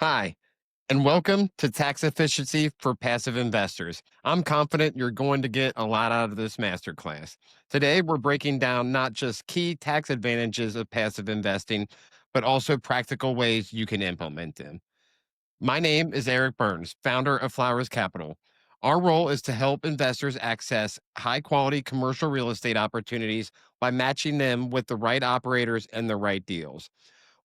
Hi, and welcome to Tax Efficiency for Passive Investors. I'm confident you're going to get a lot out of this masterclass. Today, we're breaking down not just key tax advantages of passive investing, but also practical ways you can implement them. My name is Eric Burns, founder of Flowers Capital. Our role is to help investors access high quality commercial real estate opportunities by matching them with the right operators and the right deals.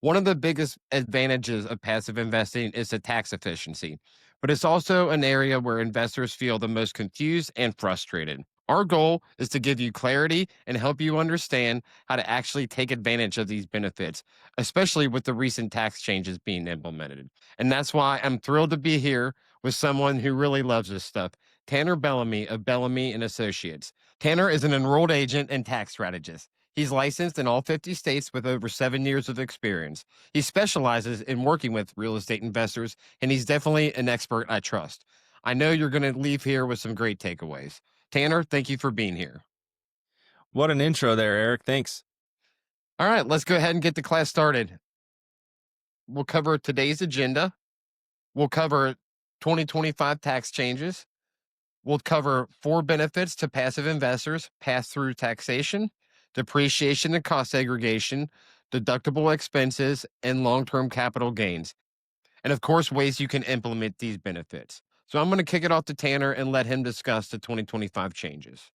One of the biggest advantages of passive investing is the tax efficiency, but it's also an area where investors feel the most confused and frustrated. Our goal is to give you clarity and help you understand how to actually take advantage of these benefits, especially with the recent tax changes being implemented. And that's why I'm thrilled to be here with someone who really loves this stuff, Tanner Bellamy of Bellamy and Associates. Tanner is an enrolled agent and tax strategist. He's licensed in all 50 states with over 7 years of experience. He specializes in working with real estate investors, and he's definitely an expert I trust. I know you're going to leave here with some great takeaways. Tanner, thank you for being here. What an intro there, Eric. Thanks. All right, let's go ahead and get the class started. We'll cover today's agenda. We'll cover 2025 tax changes. We'll cover four benefits to passive investors: pass through taxation, depreciation and cost segregation, deductible expenses, and long term capital gains. And of course, ways you can implement these benefits. So I'm going to kick it off to Tanner and let him discuss the 2025 changes.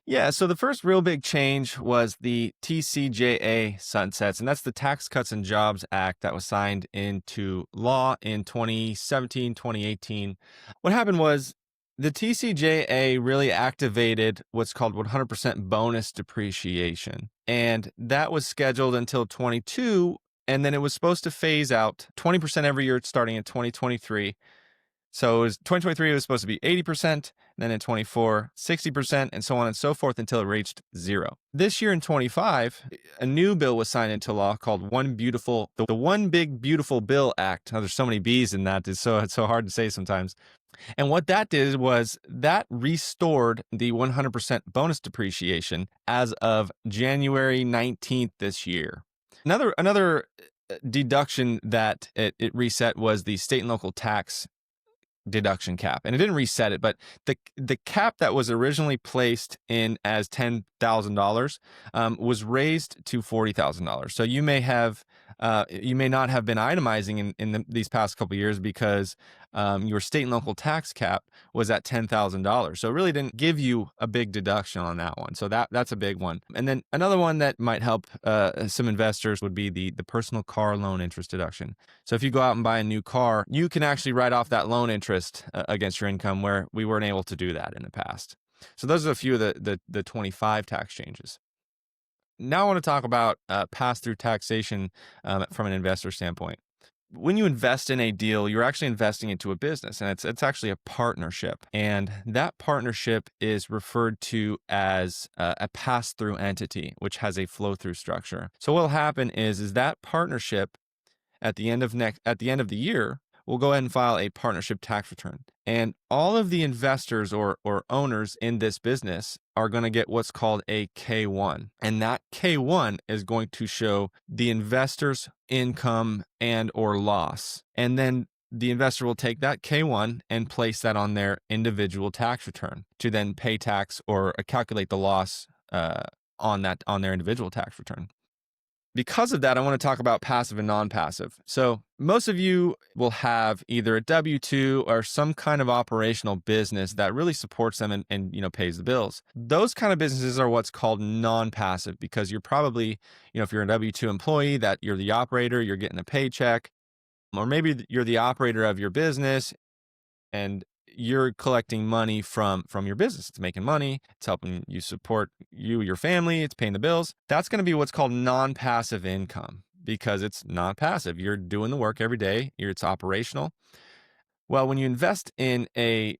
Yeah, so the first real big change was the TCJA sunsets, and that's the Tax Cuts and Jobs Act that was signed into law in 2017, 2018. What happened was the TCJA really activated what's called 100% bonus depreciation, and that was scheduled until 22, and then it was supposed to phase out 20% every year starting in 2023. So it was 2023, it was supposed to be 80%, then in 24, 60%, and so on and so forth until it reached zero. This year in 25, a new bill was signed into law called the One Big Beautiful Bill Act. Now, there's so many B's in that, it's so hard to say sometimes. And what that did was that restored the 100% bonus depreciation as of January 19th this year. Another deduction that it reset was the state and local tax deduction cap, and it didn't reset it, but the cap that was originally placed in as $10,000 was raised to $40,000. So you may not have been itemizing in these past couple of years because your state and local tax cap was at $10,000. So it really didn't give you a big deduction on that one. So that's a big one. And then another one that might help some investors would be the personal car loan interest deduction. So if you go out and buy a new car, you can actually write off that loan interest against your income, where we weren't able to do that in the past. So those are a few of the 25 tax changes. Now I want to talk about pass-through taxation from an investor standpoint. When you invest in a deal, you're actually investing into a business, and it's actually a partnership. And that partnership is referred to as a pass-through entity, which has a flow-through structure. So what will happen is that partnership at the end of the year, we'll go ahead and file a partnership tax return. And all of the investors or owners in this business are going to get what's called a K1. And that K1 is going to show the investor's income and or loss. And then the investor will take that K1 and place that on their individual tax return to then pay tax or calculate the loss on their individual tax return. Because of that, I want to talk about passive and non-passive. So most of you will have either a W-2 or some kind of operational business that really supports them and pays the bills. Those kind of businesses are what's called non-passive, because you're probably, if you're a W-2 employee, that you're the operator, you're getting a paycheck, or maybe you're the operator of your business and you're collecting money from your business. It's making money. It's helping you support your family. It's paying the bills. That's going to be what's called non-passive income, because it's not passive. You're doing the work every day. It's operational. Well, when you invest in a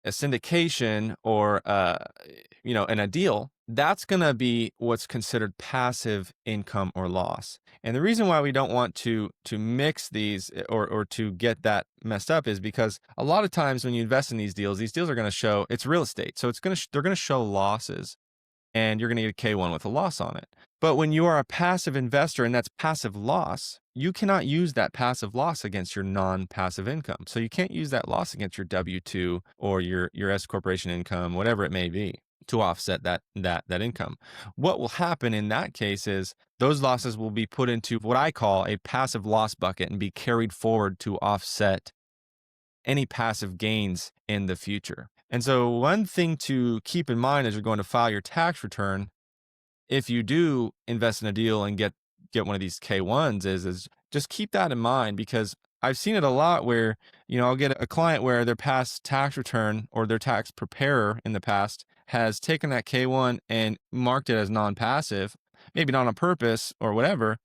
syndication or in a deal, that's going to be what's considered passive income or loss. And the reason why we don't want to mix these or to get that messed up is because a lot of times when you invest in these deals are going to show, it's real estate, so they're going to show losses, and you're going to get a K1 with a loss on it. But when you are a passive investor and that's passive loss, you cannot use that passive loss against your non-passive income. So you can't use that loss against your W-2 or your S corporation income, whatever it may be, to offset that income. What will happen in that case is those losses will be put into what I call a passive loss bucket and be carried forward to offset any passive gains in the future. And so one thing to keep in mind as you're going to file your tax return, if you do invest in a deal and get one of these K1s, is just keep that in mind, because I've seen it a lot where, I'll get a client where their past tax return or their tax preparer in the past has taken that K1 and marked it as non-passive, maybe not on purpose or whatever.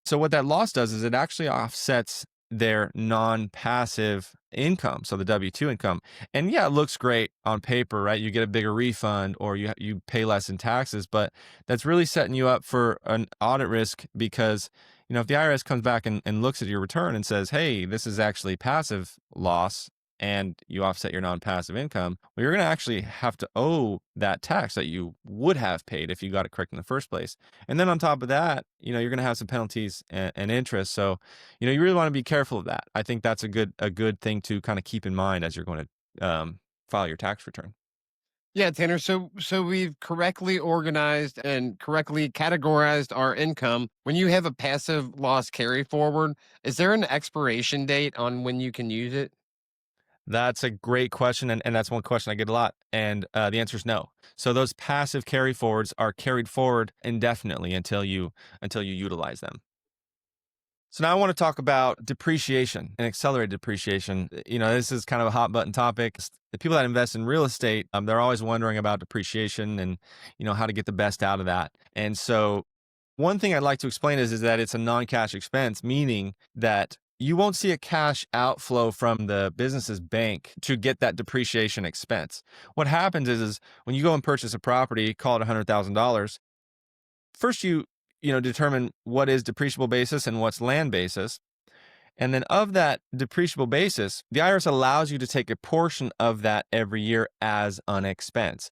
So what that loss does is it actually offsets their non-passive income, so the W-2 income. And yeah, it looks great on paper, right? You get a bigger refund or you pay less in taxes, but that's really setting you up for an audit risk, because if the IRS comes back and looks at your return and says, hey, this is actually passive loss, and you offset your non-passive income, well, you're going to actually have to owe that tax that you would have paid if you got it correct in the first place. And then on top of that, you're going to have some penalties and interest. So, you really want to be careful of that. I think that's a good thing to kind of keep in mind as you're going to file your tax return. Yeah, Tanner. So we've correctly organized and correctly categorized our income. When you have a passive loss carry forward, is there an expiration date on when you can use it? That's a great question, and that's one question I get a lot, and the answer is no. So those passive carry forwards are carried forward indefinitely until you utilize them. So now I want to talk about depreciation and accelerated depreciation. This is kind of a hot button topic. The people that invest in real estate, they're always wondering about depreciation and how to get the best out of that. And so one thing I'd like to explain is that it's a non-cash expense, meaning that you won't see a cash outflow from the business's bank to get that depreciation expense. What happens is when you go and purchase a property, call it $100,000, first you determine what is depreciable basis and what's land basis. And then of that depreciable basis, the IRS allows you to take a portion of that every year as an expense.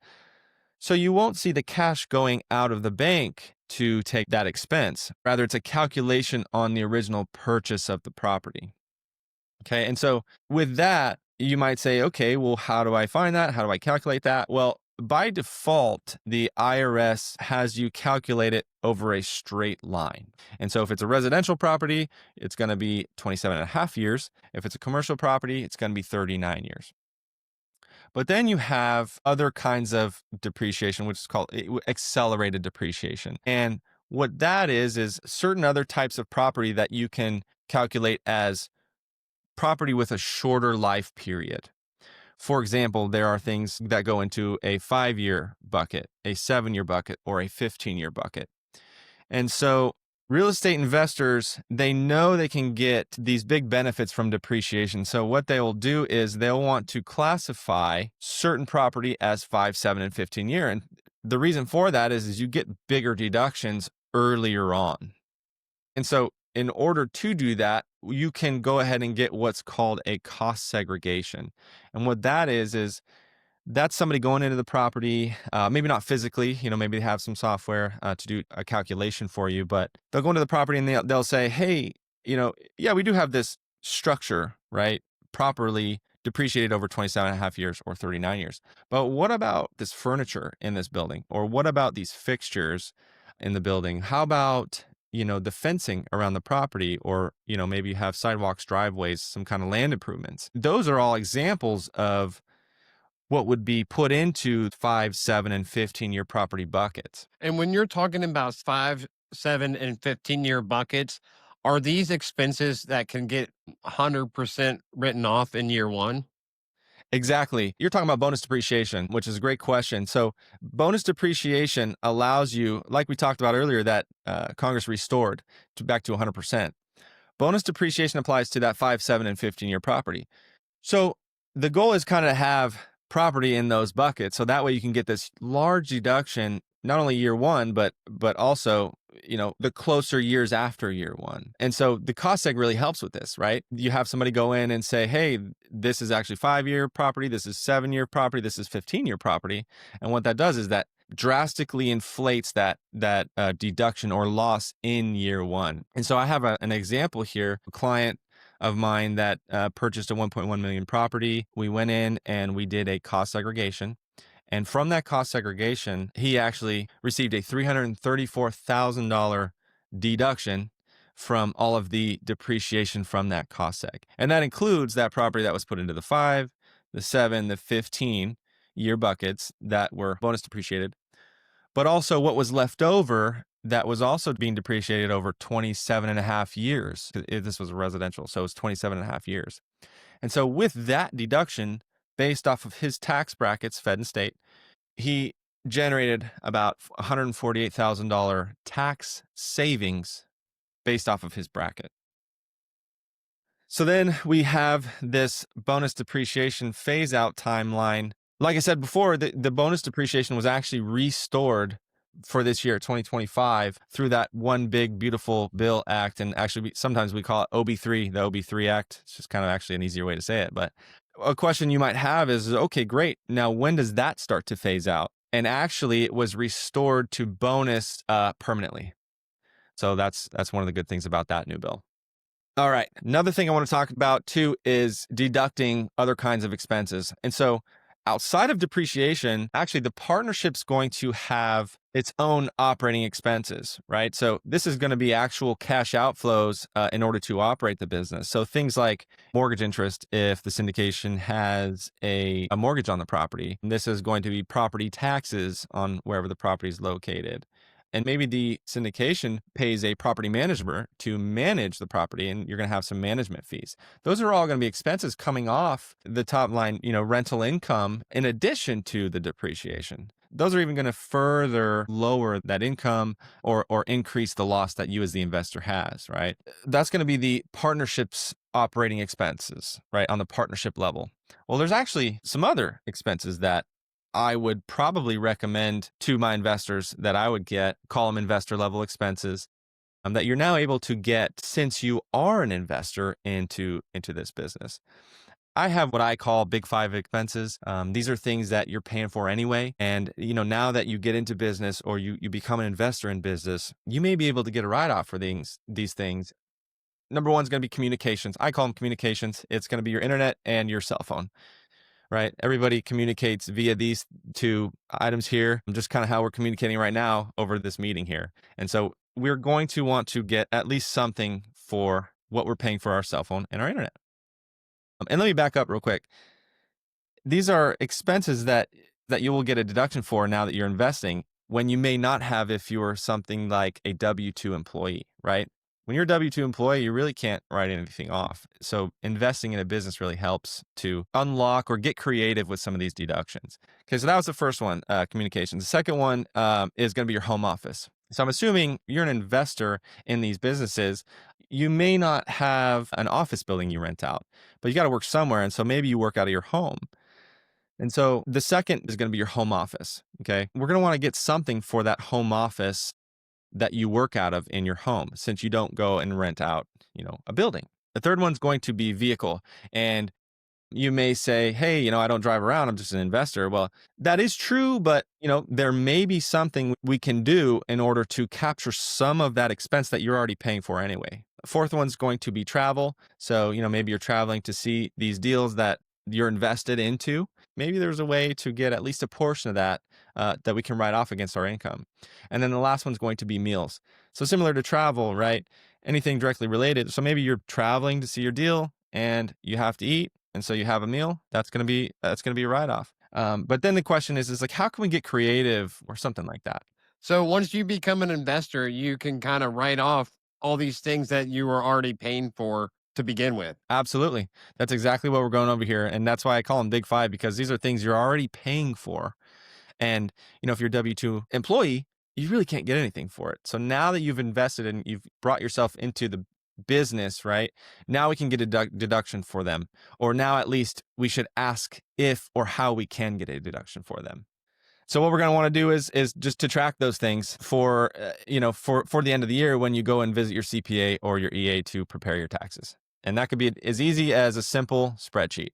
So you won't see the cash going out of the bank to take that expense. Rather, it's a calculation on the original purchase of the property. Okay. And so with that, you might say, okay, well, how do I find that? How do I calculate that? Well, by default, the IRS has you calculate it over a straight line. And so if it's a residential property, it's going to be 27 and a half years. If it's a commercial property, it's going to be 39 years. But then you have other kinds of depreciation, which is called accelerated depreciation. And what that is certain other types of property that you can calculate as property with a shorter life period. For example, there are things that go into a 5-year bucket, a 7-year bucket, or a 15-year bucket. And so real estate investors, they know they can get these big benefits from depreciation. So what they will do is they'll want to classify certain property as 5, 7, and 15 year. And the reason for that is you get bigger deductions earlier on. And so in order to do that, you can go ahead and get what's called a cost segregation. And what that is that's somebody going into the property, maybe not physically, maybe they have some software to do a calculation for you, but they'll go into the property and they'll say, hey, yeah, we do have this structure, right, properly depreciated over 27 and a half years or 39 years. But what about this furniture in this building? Or what about these fixtures in the building? How about the fencing around the property, or, maybe you have sidewalks, driveways, some kind of land improvements. Those are all examples of what would be put into 5, 7, and 15-year property buckets. And when you're talking about 5, 7, and 15-year buckets, are these expenses that can get 100% written off in year one? Exactly. You're talking about bonus depreciation, which is a great question. So bonus depreciation allows you, like we talked about earlier, that Congress restored back to 100%. Bonus depreciation applies to that 5, 7, and 15-year property. So the goal is kind of to have property in those buckets, so that way you can get this large deduction, not only year one, but also the closer years after year one. And so the cost seg really helps with this, right? You have somebody go in and say, hey, this is actually 5-year property, this is 7-year property, this is 15-year property. And what that does is that drastically inflates that deduction or loss in year one. And so I have an example here. A client of mine that purchased a 1.1 million property. We went in and we did a cost segregation. And from that cost segregation, he actually received a $334,000 deduction from all of the depreciation from that cost seg. And that includes that property that was put into the 5, the 7, the 15 year buckets that were bonus depreciated, but also what was left over that was also being depreciated over 27 and a half years. This was residential, so it's 27 and a half years. And so with that deduction, based off of his tax brackets, Fed and state, he generated about $148,000 tax savings based off of his bracket. So then we have this bonus depreciation phase out timeline. Like I said before, the bonus depreciation was actually restored for this year, 2025, through that one big, beautiful bill act. And actually, sometimes we call it OB3, the OB3 Act. It's just kind of actually an easier way to say it. But a question you might have is, okay, great. Now, when does that start to phase out? And actually, it was restored to bonus permanently. So that's one of the good things about that new bill. All right. Another thing I want to talk about too is deducting other kinds of expenses. And so outside of depreciation, actually the partnership's going to have its own operating expenses, right? So this is going to be actual cash outflows in order to operate the business. So things like mortgage interest, if the syndication has a mortgage on the property, this is going to be property taxes on wherever the property is located. And maybe the syndication pays a property manager to manage the property, and you're going to have some management fees. Those are all going to be expenses coming off the top line, rental income in addition to the depreciation. Those are even going to further lower that income or increase the loss that you as the investor has, right? That's going to be the partnership's operating expenses, right, on the partnership level. Well, there's actually some other expenses that I would probably recommend to my investors that I would call them investor level expenses, that you're now able to get since you are an investor into this business. I have what I call big 5 expenses. These are things that you're paying for anyway. And, now that you get into business or you become an investor in business, you may be able to get a write-off for these things. Number one is going to be communications. I call them communications. It's going to be your internet and your cell phone. Right? Everybody communicates via these two items here. Just kind of how we're communicating right now over this meeting here. And so we're going to want to get at least something for what we're paying for our cell phone and our internet. And let me back up real quick. These are expenses that you will get a deduction for now that you're investing when you may not have if you're something like a W-2 employee, right? When you're a W-2 employee, you really can't write anything off. So investing in a business really helps to unlock or get creative with some of these deductions. Okay, so that was the first one, communications. The second one is going to be your home office. So I'm assuming you're an investor in these businesses. You may not have an office building you rent out, but you got to work somewhere. And so maybe you work out of your home. And so the second is going to be your home office. Okay, we're going to want to get something for that home office that you work out of in your home, since you don't go and rent out, a building. The third one's going to be vehicle. And you may say, hey, I don't drive around, I'm just an investor. Well, that is true, but, there may be something we can do in order to capture some of that expense that you're already paying for anyway. The fourth one's going to be travel. So, maybe you're traveling to see these deals that you're invested into. Maybe there's a way to get at least a portion of that that we can write off against our income. And then the last one's going to be meals. So similar to travel, right? Anything directly related. So maybe you're traveling to see your deal and you have to eat. And so you have a meal. That's going to be a write-off. But then the question is like, how can we get creative or something like that? So once you become an investor, you can kind of write off all these things that you were already paying for to begin with. Absolutely. That's exactly what we're going over here. And that's why I call them big 5, because these are things you're already paying for. And, if you're a W-2 employee, you really can't get anything for it. So now that you've invested and you've brought yourself into the business, right? Now we can get a deduction for them. Or now at least we should ask if or how we can get a deduction for them. So what we're going to want to do is just to track those things for the end of the year when you go and visit your CPA or your EA to prepare your taxes. And that could be as easy as a simple spreadsheet.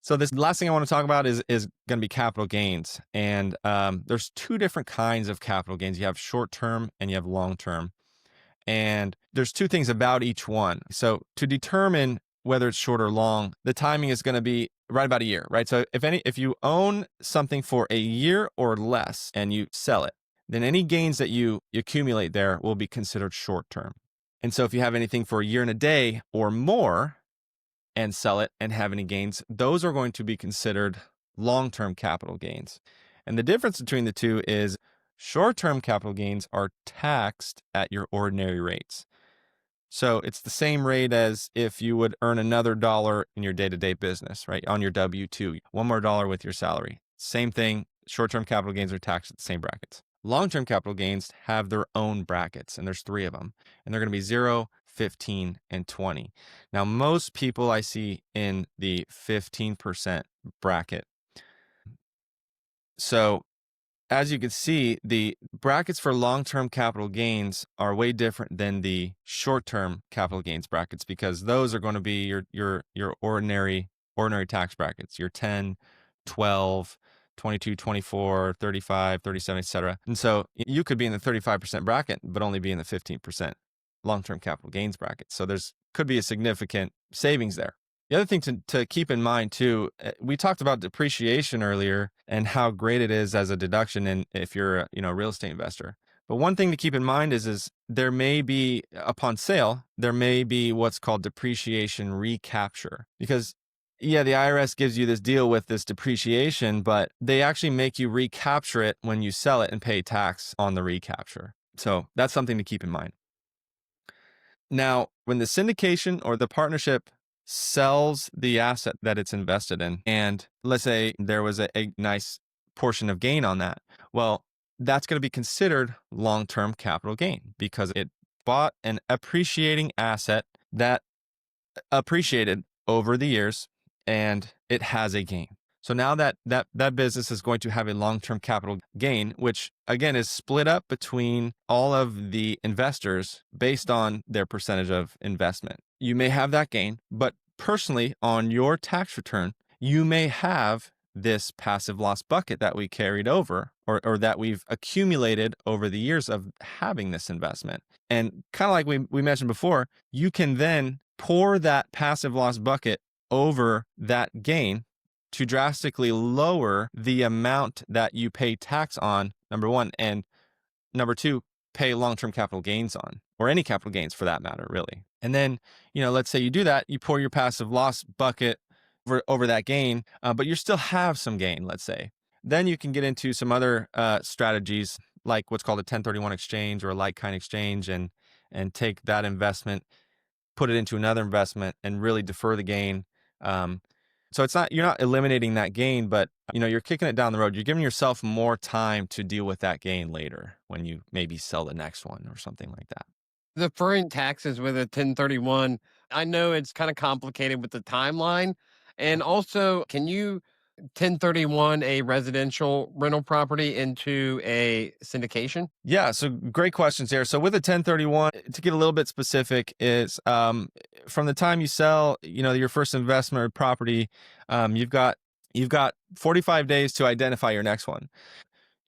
So this last thing I want to talk about is going to be capital gains, and there's two different kinds of capital gains. You have short term and you have long term, and there's two things about each one. So to determine whether it's short or long, the timing is going to be right about a year, right? So if you own something for a year or less and you sell it, then any gains that you accumulate there will be considered short term. And so if you have anything for a year and a day or more and sell it and have any gains, those are going to be considered long-term capital gains. And the difference between the two is short-term capital gains are taxed at your ordinary rates. So it's the same rate as if you would earn another dollar in your day-to-day business, right? On your W-2, one more dollar with your salary. Same thing, short-term capital gains are taxed at the same brackets. Long-term capital gains have their own brackets, and there's 3 of them, and they're going to be 0, 15, and 20. Now, most people I see in the 15% bracket. So as you can see, the brackets for long-term capital gains are way different than the short-term capital gains brackets, because those are going to be your ordinary tax brackets, your 10, 12, 22, 24, 35, 37, etc. And so you could be in the 35% bracket, but only be in the 15% long-term capital gains bracket. So could be a significant savings there. The other thing to keep in mind too, we talked about depreciation earlier and how great it is as a deduction if you're a real estate investor. But one thing to keep in mind is there may be, upon sale, there may be what's called depreciation recapture, because the IRS gives you this deal with this depreciation, but they actually make you recapture it when you sell it and pay tax on the recapture. So that's something to keep in mind. Now, when the syndication or the partnership sells the asset that it's invested in, and let's say there was a nice portion of gain on that, well, that's going to be considered long-term capital gain because it bought an appreciating asset that appreciated over the years and it has a gain. So now that business is going to have a long-term capital gain, which again is split up between all of the investors based on their percentage of investment. You may have that gain, but personally on your tax return, you may have this passive loss bucket that we carried over or that we've accumulated over the years of having this investment. And kind of like we mentioned before, you can then pour that passive loss bucket over that gain to drastically lower the amount that you pay tax on, number one, and number two, pay long-term capital gains on, or any capital gains for that matter, really. And then, let's say you do that, you pour your passive loss bucket over that gain, but you still have some gain, let's say. Then you can get into some other strategies like what's called a 1031 exchange or a like-kind exchange and take that investment, put it into another investment and really defer the gain. So you're not eliminating that gain, but you're kicking it down the road. You're giving yourself more time to deal with that gain later when you maybe sell the next one or something like that. Deferring taxes with a 1031, I know it's kind of complicated with the timeline. And also, can you 1031 a residential rental property into a syndication? Yeah, so great questions there. So with a 1031, to get a little bit specific, is from the time you sell, your first investment property, you've got 45 days to identify your next one.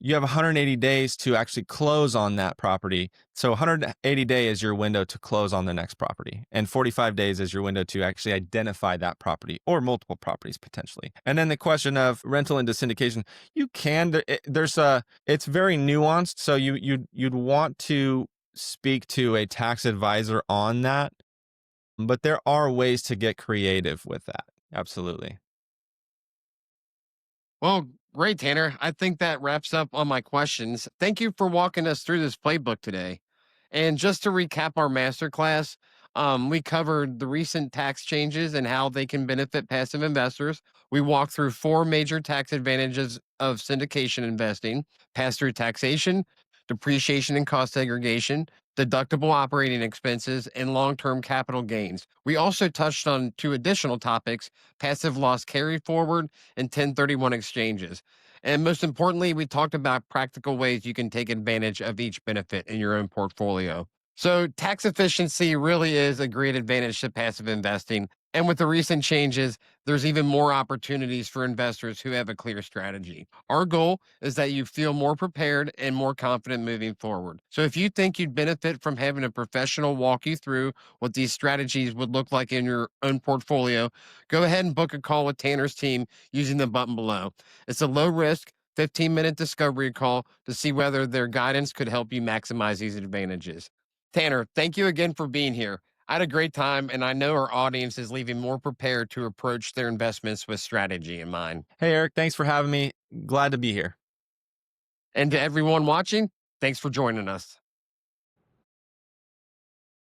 You have 180 days to actually close on that property. So 180 days is your window to close on the next property. And 45 days is your window to actually identify that property or multiple properties potentially. And then the question of rental into syndication, you can, it's very nuanced. So you'd want to speak to a tax advisor on that, but there are ways to get creative with that. Absolutely. Well, great, Tanner. I think that wraps up all my questions. Thank you for walking us through this playbook today. And just to recap our masterclass, we covered the recent tax changes and how they can benefit passive investors. We walked through 4 major tax advantages of syndication investing: pass-through taxation, depreciation and cost segregation, deductible operating expenses, and long-term capital gains. We also touched on 2 additional topics: passive loss carry forward and 1031 exchanges. And most importantly, we talked about practical ways you can take advantage of each benefit in your own portfolio. So tax efficiency really is a great advantage to passive investing. And with the recent changes, there's even more opportunities for investors who have a clear strategy. Our goal is that you feel more prepared and more confident moving forward. So if you think you'd benefit from having a professional walk you through what these strategies would look like in your own portfolio, go ahead and book a call with Tanner's team using the button below. It's a low risk, 15-minute discovery call to see whether their guidance could help you maximize these advantages. Tanner, thank you again for being here. I had a great time, and I know our audience is leaving more prepared to approach their investments with strategy in mind. Hey, Eric, thanks for having me. Glad to be here. And to everyone watching, thanks for joining us.